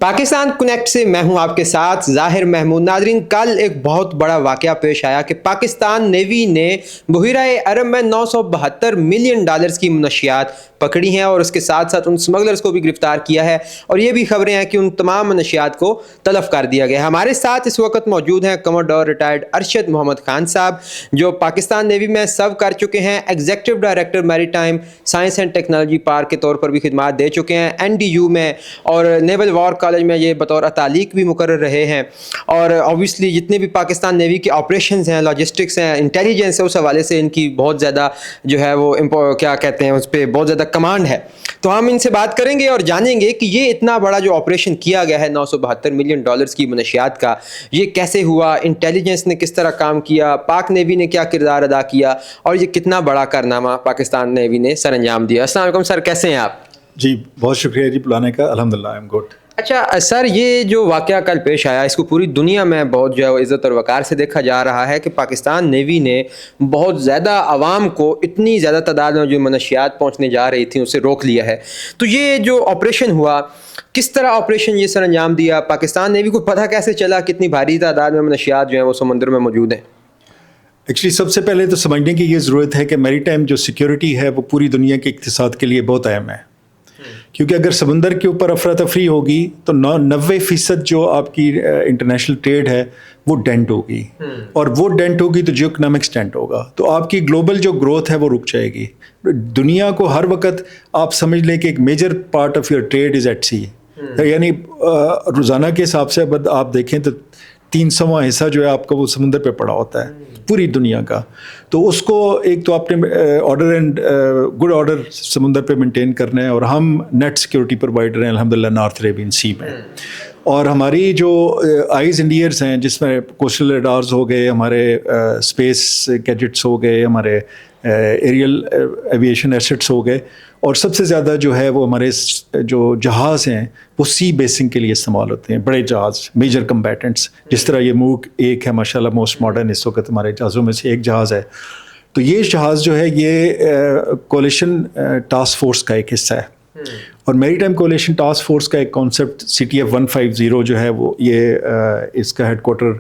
Pakistan connect سے میں ہوں آپ کے ساتھ ظاہر محمود. ناظرین, کل ایک بہت بڑا واقعہ پیش آیا کہ پاکستان نیوی نے بحیرہ عرب میں $972 ملین کی منشیات پکڑی ہیں اور اس کے ساتھ ساتھ ان سمگلرز کو بھی گرفتار کیا ہے, اور یہ بھی خبریں ہیں کہ ان تمام منشیات کو تلف کر دیا گیا ہے. ہمارے ساتھ اس وقت موجود ہیں کموڈور ریٹائرڈ ارشد محمد خان صاحب, جو پاکستان نیوی میں سرو کر چکے ہیں, ایگزیکٹو ڈائریکٹر میری time science and technology park کے طور پر بھی خدمات دے چکے ہیں, NDU میں اور نیول وار کالج میں یہ بطور تعلیق بھی مقرر رہے ہیں, اور اوبویسلی جتنے بھی پاکستان نیوی کے آپریشنز ہیں, لاجسٹکس ہیں, انٹیلیجنس ہے, اس حوالے سے ان کی بہت زیادہ جو ہے وہ کیا کہتے ہیں اس پہ بہت زیادہ کمانڈ ہے. تو ہم ان سے بات کریں گے اور جانیں گے کہ یہ اتنا بڑا جو آپریشن کیا گیا ہے $972 ملین کی منشیات کا, یہ کیسے ہوا, انٹیلیجنس نے کس طرح کام کیا, پاک نیوی نے کیا کردار ادا کیا, اور یہ کتنا بڑا کارنامہ پاکستان نیوی نے سر انجام دیا. السلام علیکم سر, کیسے ہیں آپ؟ جی بہت شکریہ جی بلانے کا, الحمدللہ آئی ایم گڈ. اچھا سر, یہ جو واقعہ کل پیش آیا اس کو پوری دنیا میں بہت جو ہے عزت اور وقار سے دیکھا جا رہا ہے کہ پاکستان نیوی نے بہت زیادہ عوام کو اتنی زیادہ تعداد میں جو منشیات پہنچنے جا رہی تھیں اسے روک لیا ہے. تو یہ جو آپریشن ہوا, کس طرح آپریشن یہ سر انجام دیا, پاکستان نیوی کو پتہ کیسے چلا کتنی بھاری تعداد میں منشیات جو ہیں وہ سمندر میں موجود ہیں؟ ایکچولی سب سے پہلے تو سمجھنے کی یہ ضرورت ہے کہ میری ٹائم جو سیکیورٹی ہے وہ پوری دنیا کے اقتصاد کے لیے بہت اہم ہے, کیونکہ اگر سمندر کے اوپر افراتفری ہوگی تو 90% جو آپ کی انٹرنیشنل ٹریڈ ہے وہ ڈینٹ ہوگی, اور وہ ڈینٹ ہوگی تو جیو اکنامکس ڈینٹ ہوگا, تو آپ کی گلوبل جو گروتھ ہے وہ رک جائے گی. دنیا کو ہر وقت آپ سمجھ لیں کہ ایک major part of your trade is eighty, یعنی روزانہ کے حساب سے آپ دیکھیں تو 300واں حصہ جو ہے آپ کا وہ سمندر پہ پڑا ہوتا ہے پوری دنیا کا. تو اس کو ایک تو آپ نے آرڈر اینڈ گڈ آرڈر سمندر پہ مینٹین کرنا ہے, اور ہم نیٹ سیکورٹی پرووائڈر ہیں الحمدللہ نارتھ عربین سی میں, اور ہماری جو آئیز انڈیئرز ہیں جس میں کوسٹل ریڈارز ہو گئے, ہمارے اسپیس گیجٹس ہو گئے, ہمارے ایریل ایویشن ایسٹس ہو گئے, اور سب سے زیادہ جو ہے وہ ہمارے جو جہاز ہیں وہ سی بیسنگ کے لیے استعمال ہوتے ہیں, بڑے جہاز, میجر کمبیٹنٹس, جس طرح یہ موک ایک ہے ماشاءاللہ موسٹ ماڈرن اس وقت ہمارے جہازوں میں سے ایک جہاز ہے. تو یہ جہاز جو ہے یہ کولیشن ٹاسک فورس کا ایک حصہ ہے, اور میری ٹائم کولیشن ٹاسک فورس کا ایک کانسیپٹ CTF 150 جو ہے وہ یہ اس کا ہیڈ کوارٹر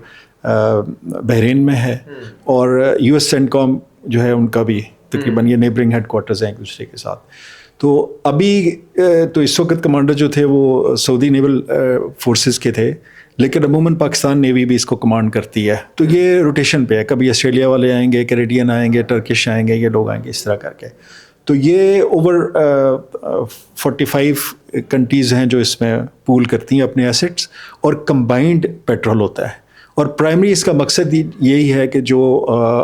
بحرین میں ہے, اور US سینٹکام جو ہے ان کا بھی تقریباً یہ نیبرنگ ہیڈ کوارٹرز ہیں ایک دوسرے کے ساتھ. تو ابھی تو اس وقت کمانڈر جو تھے وہ سعودی نیول فورسز کے تھے, لیکن عموماً پاکستان نیوی بھی اس کو کمانڈ کرتی ہے. تو یہ روٹیشن پہ ہے, کبھی آسٹریلیا والے آئیں گے, کیریڈین آئیں گے, ٹرکش آئیں گے, یہ لوگ آئیں گے اس طرح کر کے. تو یہ اوور 45 کنٹریز ہیں جو اس میں پول کرتی ہیں اپنے ایسٹس, اور کمبائنڈ پیٹرول ہوتا ہے. اور پرائمری اس کا مقصد یہی ہے کہ جو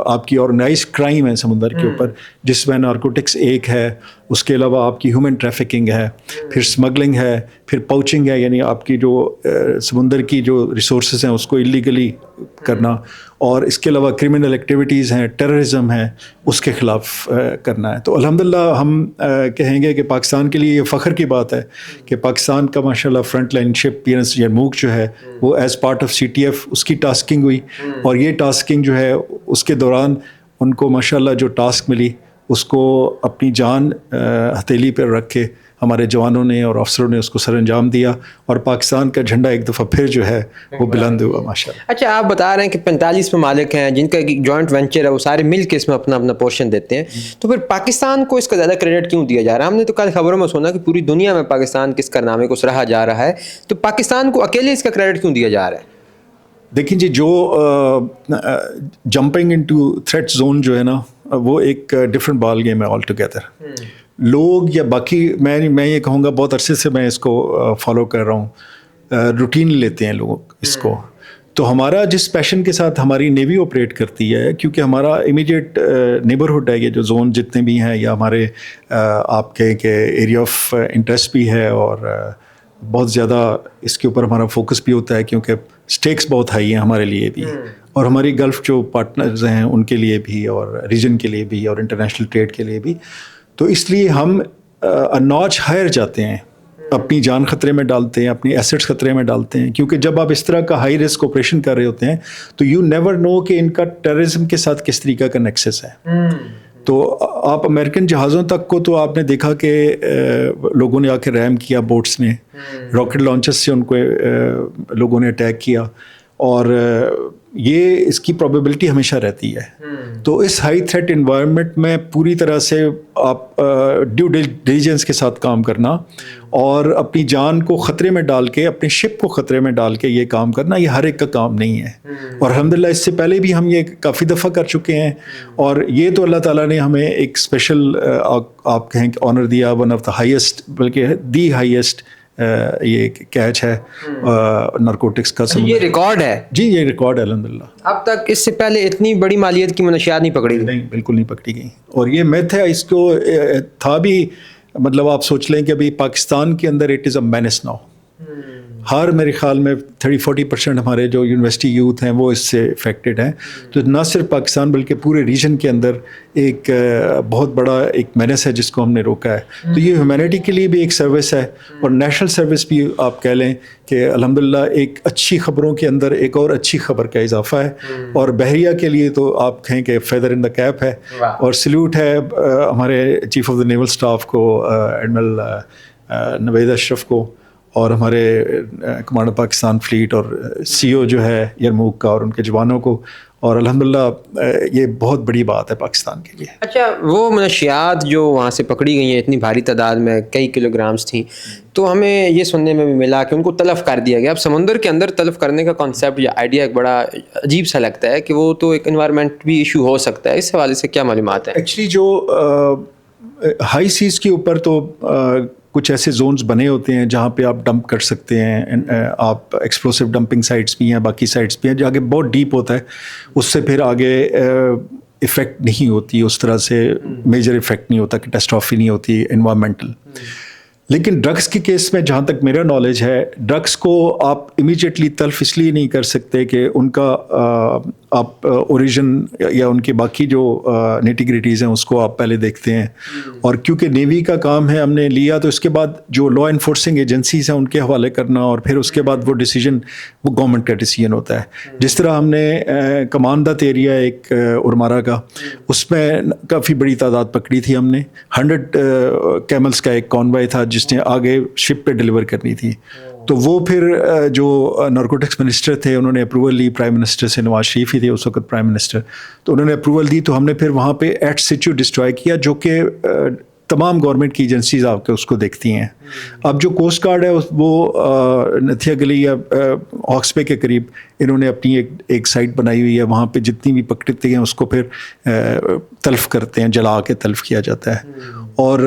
آپ کی آرگنائز کرائم ہے سمندر کے اوپر, جس میں نارکوٹکس ایک ہے, اس کے علاوہ آپ کی ہیومن ٹریفکنگ ہے, پھر اسمگلنگ ہے, پھر پاؤچنگ ہے, یعنی آپ کی جو سمندر کی جو ریسورسز ہیں اس کو ایلیگلی کرنا, اور اس کے علاوہ کرمنل ایکٹیویٹیز ہیں, ٹیررزم ہے, اس کے خلاف کرنا ہے. تو الحمدللہ ہم کہیں گے کہ پاکستان کے لیے یہ فخر کی بات ہے کہ پاکستان کا ماشاءاللہ فرنٹ لائن شپ PNS یرموک جو ہے وہ ایز پارٹ آف CTF اس کی ٹاسکنگ ہوئی, اور یہ ٹاسکنگ جو ہے اس کے دوران ان کو ماشاءاللہ جو ٹاسک ملی اس کو اپنی جان ہتھیلی پر رکھ کے ہمارے جوانوں نے اور افسروں نے اس کو سر انجام دیا, اور پاکستان کا جھنڈا ایک دفعہ پھر جو ہے وہ بلند ہوا ماشاءاللہ. اچھا, آپ بتا رہے ہیں کہ 45 ممالک ہیں جن کا ایک جوائنٹ وینچر ہے, وہ سارے مل کے اس میں اپنا اپنا پورشن دیتے ہیں, تو پھر پاکستان کو اس کا زیادہ کریڈٹ کیوں دیا جا رہا ہے؟ ہم نے تو کل خبروں میں سنا کہ پوری دنیا میں پاکستان کس کارنامے کو سراہا جا رہا ہے, تو پاکستان کو اکیلے اس کا کریڈٹ کیوں دیا جا رہا ہے؟ دیکھیں جی, جو جمپنگ انٹو تھریٹ زون جو ہے نا وہ ایک ڈفرینٹ بال گیم ہے آل ٹوگیدر. لوگ یا باقی میں یہ کہوں گا بہت عرصے سے میں اس کو فالو کر رہا ہوں, روٹین لیتے ہیں لوگ اس کو. تو ہمارا جس پیشن کے ساتھ ہماری نیوی آپریٹ کرتی ہے, کیونکہ ہمارا امیڈیٹ نیبرہڈ ہے یہ جو زون جتنے بھی ہیں, یا ہمارے آپ کہیں کہ ایریا آف انٹرسٹ بھی ہے, اور بہت زیادہ اس کے اوپر ہمارا فوکس بھی ہوتا ہے کیونکہ اسٹیکس بہت ہائی ہیں ہمارے لیے بھی, اور ہماری گلف جو پارٹنرز ہیں ان کے لیے بھی, اور ریجن کے لیے بھی, اور انٹرنیشنل ٹریڈ کے لیے بھی. تو اس لیے ہم ناچ ہائر جاتے ہیں, اپنی جان خطرے میں ڈالتے ہیں, اپنی ایسٹس خطرے میں ڈالتے ہیں, کیونکہ جب آپ اس طرح کا ہائی رسک آپریشن کر رہے ہوتے ہیں تو یو نیور نو کہ ان کا ٹیررزم کے ساتھ کس طریقہ کا نیکسس ہے. تو آپ امریکن جہازوں تک کو تو آپ نے دیکھا کہ لوگوں نے آ کے ریم کیا، بوٹس نے راکٹ لانچر سے ان کو لوگوں نے اٹیک کیا، اور یہ اس کی پروبیبلٹی ہمیشہ رہتی ہے. تو اس ہائی تھریٹ انوائرمنٹ میں پوری طرح سے آپ ڈیو ڈیلیجنس کے ساتھ کام کرنا اور اپنی جان کو خطرے میں ڈال کے، اپنے شپ کو خطرے میں ڈال کے یہ کام کرنا، یہ ہر ایک کا کام نہیں ہے. اور الحمدللہ اس سے پہلے بھی ہم یہ کافی دفعہ کر چکے ہیں، اور یہ تو اللہ تعالیٰ نے ہمیں ایک اسپیشل آپ کہیں کہ آنر دیا، ون آف دا ہائیسٹ، بلکہ دی ہائیسٹ یہ کیچ ہے نارکوٹکس کا. یہ ریکارڈ ہے جی، یہ ریکارڈ ہے الحمدللہ. اب تک اس سے پہلے اتنی بڑی مالیت کی منشیات نہیں پکڑی گئی؟ نہیں، بالکل نہیں پکڑی گئی. اور یہ میتھ ہے، اس کو تھا بھی، مطلب آپ سوچ لیں کہ ابھی پاکستان کے اندر it is a minus now. ہر میرے خیال میں 30-40% ہمارے جو یونیورسٹی یوتھ ہیں وہ اس سے افیکٹڈ ہیں. تو نہ صرف پاکستان بلکہ پورے ریجن کے اندر ایک بہت بڑا ایک مینس ہے جس کو ہم نے روکا ہے. تو یہ ہیومینٹی کے لیے بھی ایک سروس ہے، اور نیشنل سروس بھی آپ کہہ لیں کہ الحمدللہ ایک اچھی خبروں کے اندر ایک اور اچھی خبر کا اضافہ ہے. اور بحریہ کے لیے تو آپ کہیں کہ فیدر ان دا کیپ ہے. اور سلیوٹ ہے ہمارے chief of the naval staff کو، ایڈمرل نوید اشرف کو، اور ہمارے کمانڈر پاکستان فلیٹ اور سی او جو ہے یرموک کا، اور ان کے جوانوں کو. اور الحمدللہ یہ بہت بڑی بات ہے پاکستان کے لیے. اچھا، وہ منشیات جو وہاں سے پکڑی گئی ہیں اتنی بھاری تعداد میں، کئی کلو گرامز تھیں، تو ہمیں یہ سننے میں بھی ملا کہ ان کو تلف کر دیا گیا. اب سمندر کے اندر تلف کرنے کا کانسیپٹ یا آئیڈیا ایک بڑا عجیب سا لگتا ہے کہ وہ تو ایک انوائرمنٹ بھی ایشو ہو سکتا ہے. اس حوالے سے کیا معلومات ہیں؟ ایکچولی جو ہائی سیز کے اوپر تو کچھ ایسے زونز بنے ہوتے ہیں جہاں پہ آپ ڈمپ کر سکتے ہیں. آپ ایکسپلوسو ڈمپنگ سائٹس بھی ہیں، باقی سائٹس بھی ہیں. جو آگے بہت ڈیپ ہوتا ہے اس سے پھر آگے افیکٹ نہیں ہوتی، اس طرح سے میجر افیکٹ نہیں ہوتا، کیٹاسٹرافی نہیں ہوتی انوائرمنٹل. لیکن ڈرگس کے کیس میں جہاں تک میرا نالج ہے، ڈرگس کو آپ امیجیٹلی تلف اس لیے نہیں کر سکتے کہ ان کا آپ اوریجن یا ان کے باقی جو نیٹی-گریٹیز ہیں اس کو آپ پہلے دیکھتے ہیں. اور کیونکہ نیوی کا کام ہے ہم نے لیا، تو اس کے بعد جو لا انفورسنگ ایجنسیز ہیں ان کے حوالے کرنا، اور پھر اس کے بعد وہ ڈیسیجن وہ گورنمنٹ کا ڈیسیجن ہوتا ہے. جس طرح ہم نے کماندت ایریا ایک ارمارا کا، اس میں کافی بڑی تعداد پکڑی تھی ہم نے. 100 کیملز کا ایک کانوائے تھا جس نے آگے شپ پہ ڈیلیور کرنی تھی. تو وہ پھر جو نارکوٹکس منسٹر تھے انہوں نے اپروول لی پرائم منسٹر سے، نواز شریف ہی تھے اس وقت پرائم منسٹر. تو انہوں نے اپروول دی، تو ہم نے پھر وہاں پہ ایٹ سچو ڈسٹرائے کیا، جو کہ تمام گورنمنٹ کی ایجنسیز آپ کے اس کو دیکھتی ہیں. اب جو کوسٹ گارڈ ہے وہ نتھیا گلی یا ہاکس بے کے قریب انہوں نے اپنی ایک سائٹ بنائی ہوئی ہے. وہاں پہ جتنی بھی پکڑتے ہیں اس کو پھر تلف کرتے ہیں، جلا کے تلف کیا جاتا ہے. اور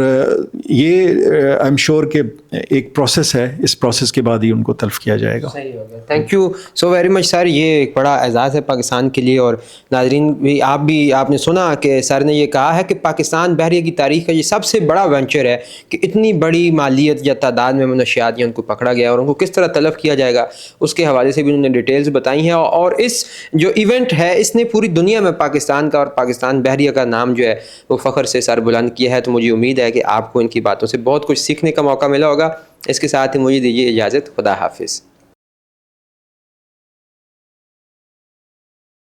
یہ آئی ایم شیور کہ ایک پروسیس ہے، اس پروسیس کے بعد ہی ان کو تلف کیا جائے گا. صحیح ہو گیا. Thank you so very much sir. یہ ایک بڑا اعزاز ہے پاکستان کے لیے. اور ناظرین بھی آپ نے سنا کہ سر نے یہ کہا ہے کہ پاکستان بحریہ کی تاریخ کا یہ سب سے بڑا وینچر ہے کہ اتنی بڑی مالیت یا تعداد میں منشیات ان کو پکڑا گیا، اور ان کو کس طرح تلف کیا جائے گا اس کے حوالے سے بھی انہوں نے ڈیٹیلز بتائی ہیں. اور اس جو ایونٹ ہے اس نے پوری دنیا میں پاکستان کا اور پاکستان بحریہ کا نام جو ہے وہ فخر سے سر بلند کیا ہے. تو مجھے امید ہے کہ آپ کو ان کی باتوں سے بہت کچھ سیکھنے کا موقع ملا ہوگا. اس کے ساتھ ہی مجھے دیجیے اجازت. خدا حافظ.